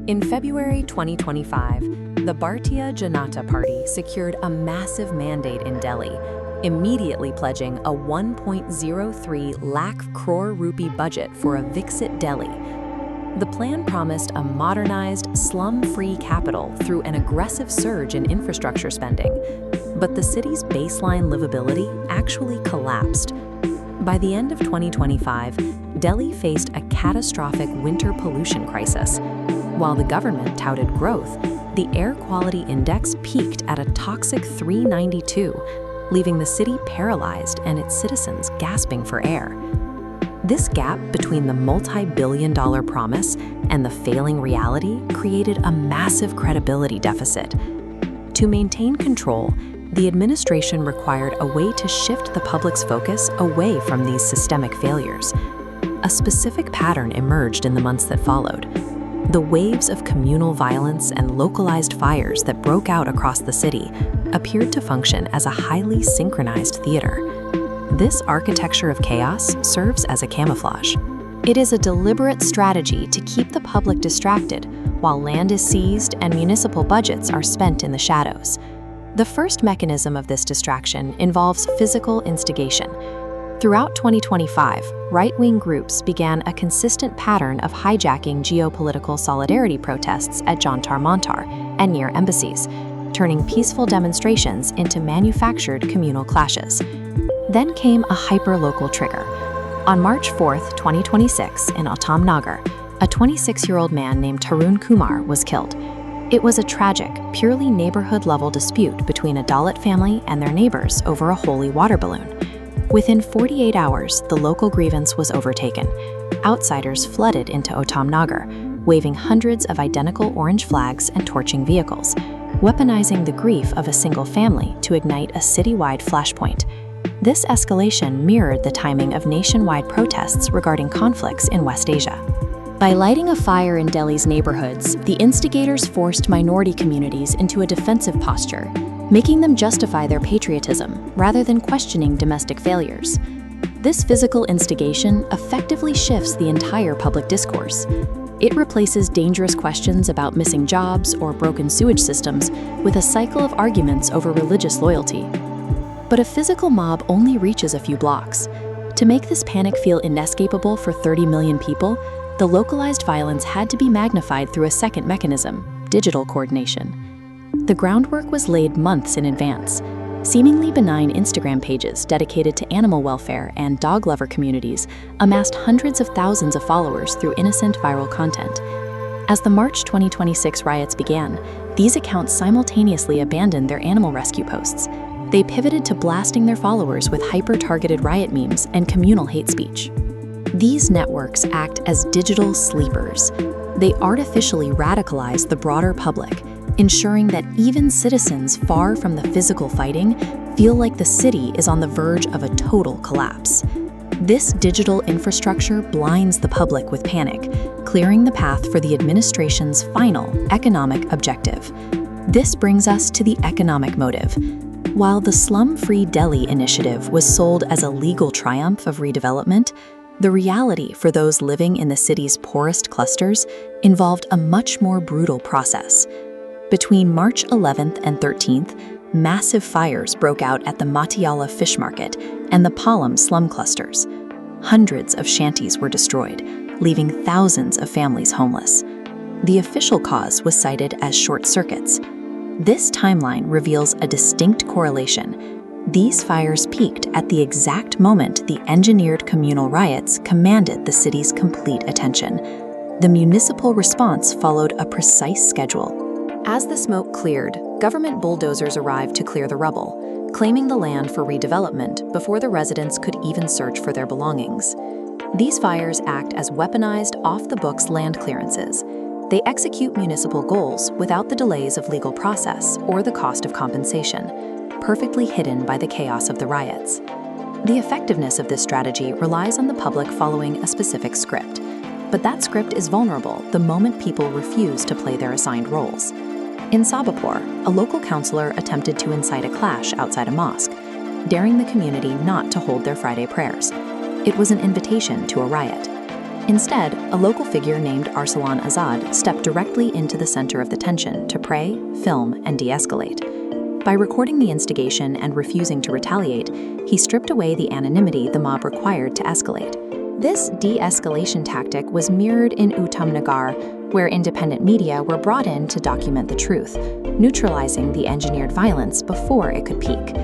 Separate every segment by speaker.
Speaker 1: In February 2025, the Bharatiya Janata Party secured a massive mandate in Delhi, immediately pledging a 1.03 lakh crore rupee budget for a Viksit Delhi. The plan promised a modernized, slum-free capital through an aggressive surge in infrastructure spending, but the city's baseline livability actually collapsed. By the end of 2025, Delhi faced a catastrophic winter pollution crisis. While the government touted growth, the air quality index peaked at a toxic 392, leaving the city paralyzed and its citizens gasping for air. This gap between the multi-billion-dollar promise and the failing reality created a massive credibility deficit. To maintain control, the administration required a way to shift the public's focus away from these systemic failures. A specific pattern emerged in the months that followed. The waves of communal violence and localized fires that broke out across the city appeared to function as a highly synchronized theater. This architecture of chaos serves as a camouflage. It is a deliberate strategy to keep the public distracted while land is seized and municipal budgets are spent in the shadows. The first mechanism of this distraction involves physical instigation. Throughout 2025, right-wing groups began a consistent pattern of hijacking geopolitical solidarity protests at Jantar Mantar and near embassies, turning peaceful demonstrations into manufactured communal clashes. Then came a hyper-local trigger. On March 4, 2026, in Uttam Nagar, a 26-year-old man named Tarun Kumar was killed. It was a tragic, purely neighborhood-level dispute between a Dalit family and their neighbors over a Holi water balloon. Within 48 hours, the local grievance was overtaken. Outsiders flooded into Uttam Nagar, waving hundreds of identical orange flags and torching vehicles, weaponizing the grief of a single family to ignite a citywide flashpoint. This escalation mirrored the timing of nationwide protests regarding conflicts in West Asia. By lighting a fire in Delhi's neighborhoods, the instigators forced minority communities into a defensive posture, making them justify their patriotism rather than questioning domestic failures. This physical instigation effectively shifts the entire public discourse. It replaces dangerous questions about missing jobs or broken sewage systems with a cycle of arguments over religious loyalty. But a physical mob only reaches a few blocks. To make this panic feel inescapable for 30 million people, the localized violence had to be magnified through a second mechanism: digital coordination. The groundwork was laid months in advance. Seemingly benign Instagram pages dedicated to animal welfare and dog lover communities amassed hundreds of thousands of followers through innocent viral content. As the March 2026 riots began, these accounts simultaneously abandoned their animal rescue posts. They pivoted to blasting their followers with hyper-targeted riot memes and communal hate speech. These networks act as digital sleepers. They artificially radicalize the broader public, ensuring that even citizens far from the physical fighting feel like the city is on the verge of a total collapse. This digital infrastructure blinds the public with panic, clearing the path for the administration's final economic objective. This brings us to the economic motive. While the Slum-Free Delhi initiative was sold as a legal triumph of redevelopment, the reality for those living in the city's poorest clusters involved a much more brutal process. Between March 11th and 13th, massive fires broke out at the Matiala fish market and the Palm slum clusters. Hundreds of shanties were destroyed, leaving thousands of families homeless. The official cause was cited as short circuits. This timeline reveals a distinct correlation. These fires peaked at the exact moment the engineered communal riots commanded the city's complete attention. The municipal response followed a precise schedule. As the smoke cleared, government bulldozers arrived to clear the rubble, claiming the land for redevelopment before the residents could even search for their belongings. These fires act as weaponized, off-the-books land clearances. They execute municipal goals without the delays of legal process or the cost of compensation, perfectly hidden by the chaos of the riots. The effectiveness of this strategy relies on the public following a specific script, but that script is vulnerable the moment people refuse to play their assigned roles. In Sabapur, a local councillor attempted to incite a clash outside a mosque, daring the community not to hold their Friday prayers. It was an invitation to a riot. Instead, a local figure named Arsalan Azad stepped directly into the center of the tension to pray, film, and de-escalate. By recording the instigation and refusing to retaliate, he stripped away the anonymity the mob required to escalate. This de-escalation tactic was mirrored in Uttam Nagar, where independent media were brought in to document the truth, neutralizing the engineered violence before it could peak.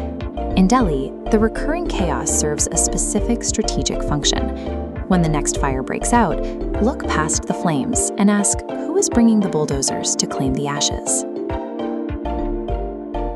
Speaker 1: In Delhi, the recurring chaos serves a specific strategic function. When the next fire breaks out, look past the flames and ask, who is bringing the bulldozers to claim the ashes?